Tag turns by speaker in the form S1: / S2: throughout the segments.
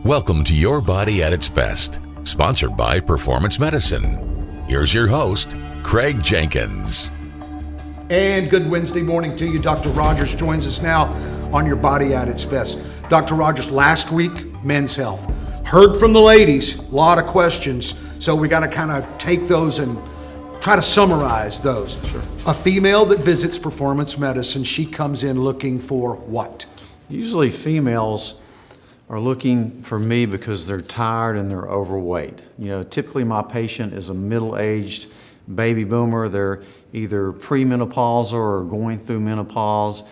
S1: Welcome to Your Body at Its Best, sponsored by Performance Medicine. Here's your host, Craig Jenkins.
S2: And good Wednesday morning to you. Dr. Rogers joins us now on Your Body at Its Best. Dr. Rogers, last week, men's health. Heard from the ladies, a lot of questions, so we got to kind of take those and try to summarize those.
S3: Sure.
S2: A female that visits Performance Medicine, she comes in looking for what?
S3: Usually females are looking for me because they're tired and they're overweight. Typically my patient is a middle-aged baby boomer. They're either premenopausal or going through menopause,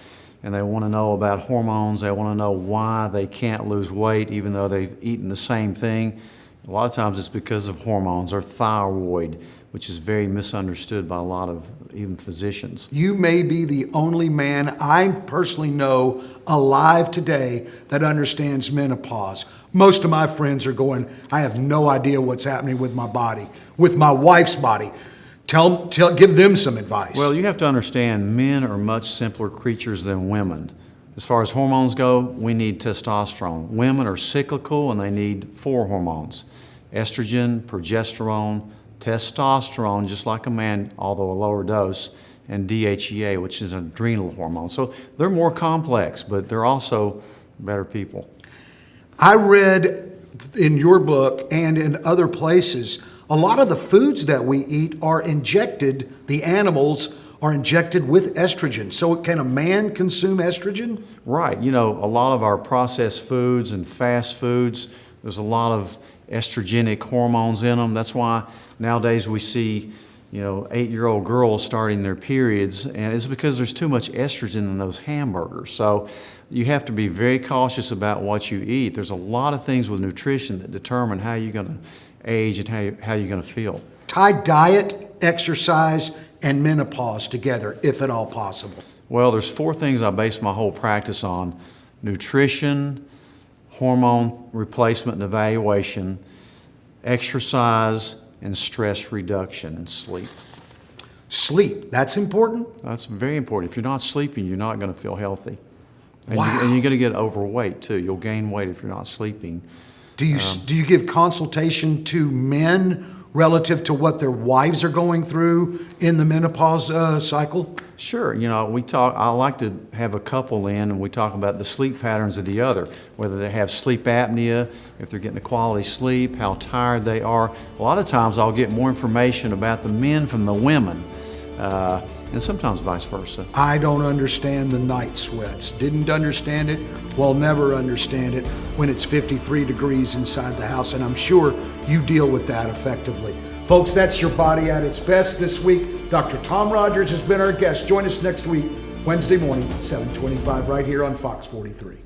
S3: and they want to know about hormones. They want to know why they can't lose weight even though they've eaten the same thing. A lot of times it's because of hormones or thyroid, which is very misunderstood by a lot of even physicians.
S2: You may be the only man I personally know alive today that understands menopause. Most of my friends are going, I have no idea what's happening with my body, with my wife's body. Give them some advice.
S3: Well, you have to understand men are much simpler creatures than women. As far as hormones go, we need testosterone. Women are cyclical and they need 4 hormones: estrogen, progesterone, testosterone, just like a man, although a lower dose, and DHEA, which is an adrenal hormone. So they're more complex, but they're also better people.
S2: I read in your book and in other places, a lot of the foods that we eat are injected, the animals are injected with estrogen. So can a man consume estrogen?
S3: Right. A lot of our processed foods and fast foods, there's a lot of estrogenic hormones in them. That's why nowadays we see, 8-year-old girls starting their periods, and it's because there's too much estrogen in those hamburgers. So you have to be very cautious about what you eat. There's a lot of things with nutrition that determine how you're going to age and how you're going to feel.
S2: Tie diet, exercise, and menopause together, if at all possible.
S3: Well, there's 4 things I base my whole practice on: nutrition, hormone replacement and evaluation, exercise, and stress reduction and sleep.
S2: Sleep, that's important?
S3: That's very important. If you're not sleeping, you're not going to feel healthy. And,
S2: Wow.
S3: and you're going to get overweight too. You'll gain weight if you're not sleeping.
S2: Do you give consultation to men relative to what their wives are going through in the menopause cycle?
S3: Sure. I like to have a couple in and we talk about the sleep patterns of the other, whether they have sleep apnea, if they're getting a quality sleep, how tired they are. A lot of times I'll get more information about the men from the women, and sometimes vice versa.
S2: I don't understand the night sweats. Didn't understand it, will never understand it when it's 53 degrees inside the house, and I'm sure you deal with that effectively. Folks, that's Your Body at Its Best this week. Dr. Tom Rogers has been our guest. Join us next week, Wednesday morning, 7:25, right here on Fox 43.